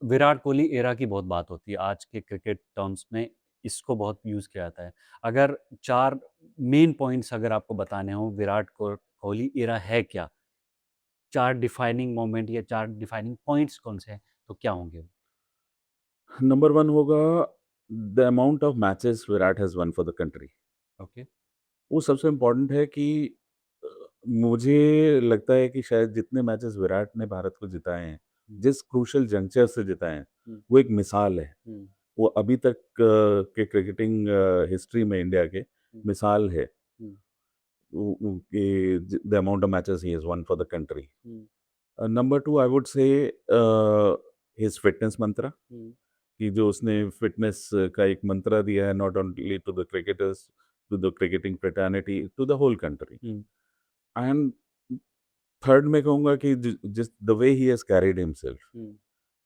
Virat Kohli era की बहुत बात होती है आज के क्रिकेट टर्म्स में, इसको बहुत यूज़ किया जाता है। अगर 4 मेन पॉइंट्स अगर आपको बताने हों विराट कोहली एरा है क्या? 4 डिफाइनिंग मोमेंट या 4 डिफाइनिंग पॉइंट्स कौन से हैं? तो क्या होंगे वो? नंबर 1 होगा the amount of matches Virat has one for the country. Okay. वो सबसे इम्पोर्टेंट है कि अ, मुझे लगता है कि शायद जितने मैचेस विराट ने भारत को जिताए हैं, हुँ, जिस क्रूशियल जंक्चर से जिताए हैं, हुँ, वो एक मिसाल है। हुँ, वो अभी तक के क्रिकेटिंग हिस्ट्री में इंडिया के हुँ, मिसाल है। हुँ, कि the amount of matches he has one for the country. Hmm, number 2 I would से हिज फिटनेस मंत्र, हुँ, कि जो उसने फिटनेस का एक मंत्र दिया है, not only to the cricketers, to the cricketing fraternity, to the whole country. Hmm, and third मैं कहूँगा कि जिस the way he has carried himself, hmm,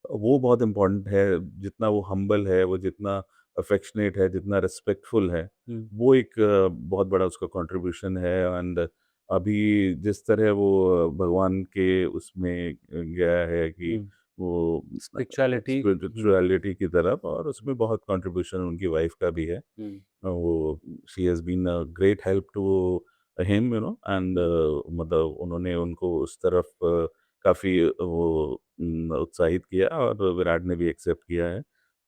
वो बहुत इम्पोर्टेंट है। जितना वो हम्बल है, वो जितना अफेक्शनेट है, जितना रिस्पेक्टफुल है, हुँ, वो एक बहुत बड़ा उसका कंट्रीब्यूशन है। एंड अभी जिस तरह वो भगवान के उसमें गया है कि हुँ। वो स्पिरिचुअलिटी। हुँ, स्पिरिचुअलिटी की तरफ, और उसमें बहुत कंट्रीब्यूशन उनकी वाइफ का भी है। हुँ, वो she has been a great help to him, and hmm, मतलब उन्होंने उनको उस तरफ काफ़ी वो उत्साहित किया, और विराट ने भी एक्सेप्ट किया है।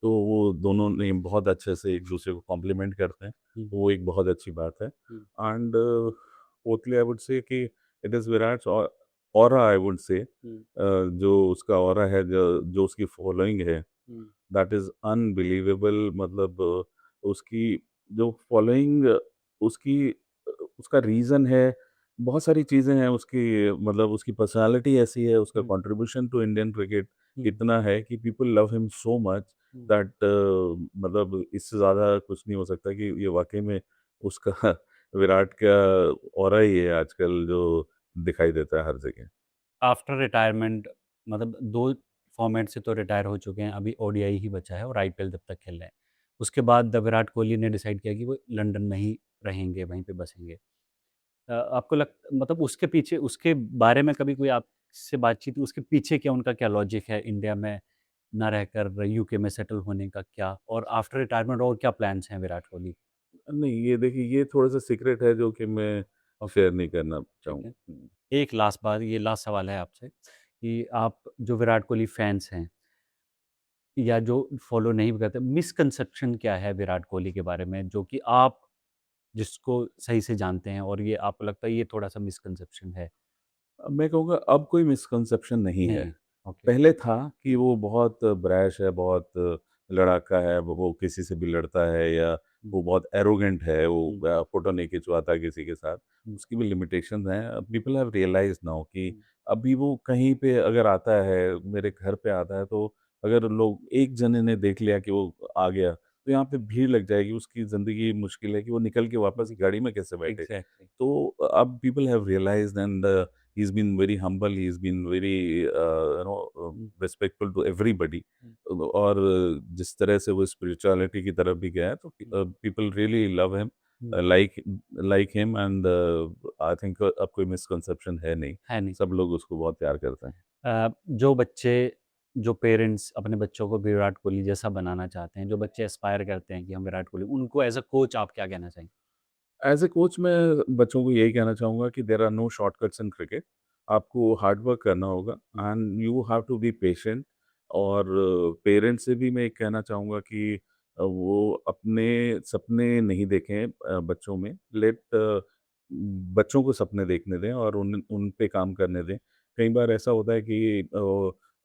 तो वो दोनों ने बहुत अच्छे से एक-दूसरे को कॉम्प्लीमेंट करते हैं, हुँ, वो एक बहुत अच्छी बात है। Hmm, and fourthly I would say कि it is Virat's aura, I would say hmm, जो उसका ऑरा है, जो जो उसकी फॉलोइंग है, हुँ, दैट इज़ अनबिलीवेबल। मतलब उसकी जो फॉलोइंग, उसकी उसका रीज़न है, बहुत सारी चीज़ें हैं उसकी, मतलब उसकी पर्सनैलिटी ऐसी है, उसका हुँ, कंट्रीब्यूशन टू इंडियन क्रिकेट हुँ, इतना है कि people love him so much hmm. That मतलब इससे ज़्यादा कुछ नहीं हो सकता कि ये वाक़ई में उसका विराट का ऑरा ही है आजकल जो दिखाई देता है हर जगह। आफ्टर रिटायरमेंट मतलब 2 फॉर्मेट से तो रिटायर हो चुके हैं, अभी ओडीआई ही बचा है और आईपीएल जब तक खेल रहे हैं। उसके बाद द विराट कोहली ने डिसाइड किया कि वो लंदन में ही रहेंगे, वहीं पे बसेंगे। आपको मतलब उसके पीछे उसके बारे में कभी कोई आपसे बातचीत हुई, उसके पीछे क्या उनका क्या लॉजिक है इंडिया में ना रहकर यूके में सेटल होने का क्या? और आफ्टर रिटायरमेंट और क्या प्लान्स हैं विराट कोहली के? नहीं, ये देखिए, ये थोड़ा-सा सीक्रेट है जो कि मैं ओके, शेयर नहीं करना ठीक चाहूँगा। है। एक लास्ट बात, ये लास्ट सवाल है आपसे कि आप जो विराट कोहली फैन्स हैं या जो फॉलो नहीं भी करते, मिसकंसेप्शन क्या है विराट कोहली के बारे में जो कि आप जिसको सही से जानते हैं और ये आपको लगता है ये थोड़ा-सा मिसकंसेप्शन है? मैं कहूँगा अब कोई मिसकंसेप्शन नहीं है। नहीं है। ओके। पहले था कि हुँ, वो बहुत ब्रैश है, बहुत लड़ाका है, वो किसी से भी लड़ता है, या हुँ, वो बहुत एरोगेंट है, वो हुँ, फ़ोटो नहीं खिंचवाता किसी के साथ। हुँ, उसकी भी लिमिटेशंस हैं। पीपल हैव रियलाइज़्ड नाउ कि हुँ, अभी वो कहीं पे अगर आता है, मेरे घर पे आता है, तो अगर लोग एक जने ने देख लिया कि वो आ गया, तो यहाँ पे भीड़ लग जाएगी, उसकी ज़िंदगी मुश्किल है कि वो निकल के वापस हुँ, गाड़ी में कैसे बैठे। एग्ज़ैक्टली। तो अब people have realised, and he's been very humble, he's been very hmm, respectful to everybody। हुँ, और जिस तरह से वो स्पिरिचुअलिटी की तरफ भी गया है, तो hmm, people really love him, hmm, like like him. And I think अब कोई मिसकंसेप्शन है नहीं, है नहीं। सब लोग उसको बहुत प्यार करते हैं। जो बच्चे जो पेरेंट्स अपने बच्चों को विराट कोहली जैसा बनाना चाहते हैं, जो बच्चे एस्पायर करते हैं कि हम विराट कोहली, उनको एज़ अ कोच आप क्या कहना चाहेंगे? एज़ ए कोच मैं बच्चों को यही कहना चाहूँगा कि there are no shortcuts in cricket. आपको हार्ड वर्क करना होगा, hmm, and you have to be patient. और पेरेंट्स से भी मैं एक कहना चाहूँगा कि वो अपने सपने नहीं देखें बच्चों में। बच्चों को सपने देखने दें और उन उन पे काम करने दें। कई बार ऐसा होता है कि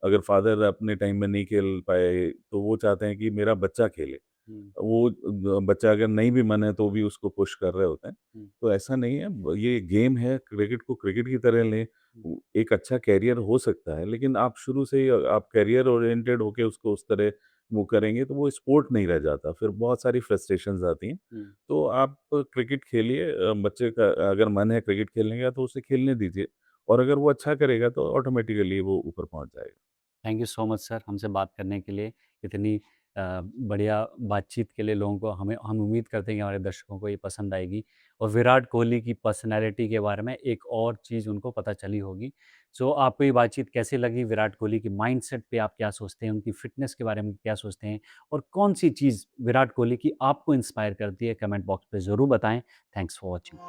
अगर फादर अपने टाइम में नहीं खेल पाए, तो वो चाहते हैं कि मेरा बच्चा खेले। हुँ, वो बच्चा अगर नहीं भी मन है तो भी उसको पुश कर रहे होते हैं। हुँ, तो ऐसा नहीं है, ये गेम है, क्रिकेट को क्रिकेट की तरह लें। हुँ, एक अच्छा करियर हो सकता है, लेकिन आप शुरू से ही आप करियर ओरिएंटेड होके उसको उस तरह वो करेंगे तो वो स्पोर्ट नहीं रह जाता, फिर बहुत सारी फ्रस्ट्रेशंस आती हैं। हुँ। तो आप क्रिकेट खेलिए, बच्चे का अगर मन है क्रिकेट खेलने का तो उसे खेलने दीजिए, और अगर वो अच्छा करेगा तो ऑटोमेटिकली वो ऊपर पहुँच जाएगा। Thank you so much sir हमसे बात करने के लिए, इतनी बढ़िया बातचीत के लिए लोगों को हम उम्मीद करते हैं कि हमारे दर्शकों को ये पसंद आएगी और विराट कोहली की पर्सनैलिटी के बारे में एक और चीज़ उनको पता चली होगी। सो आपको ये बातचीत कैसी लगी? विराट कोहली की माइंडसेट पे आप क्या सोचते हैं? उनकी फ़िटनेस के बारे में क्या सोचते हैं? और कौन-सी चीज़ विराट कोहली की आपको इंस्पायर करती है? कमेंट बॉक्स पे ज़रूर बताएँ। Thanks for watching.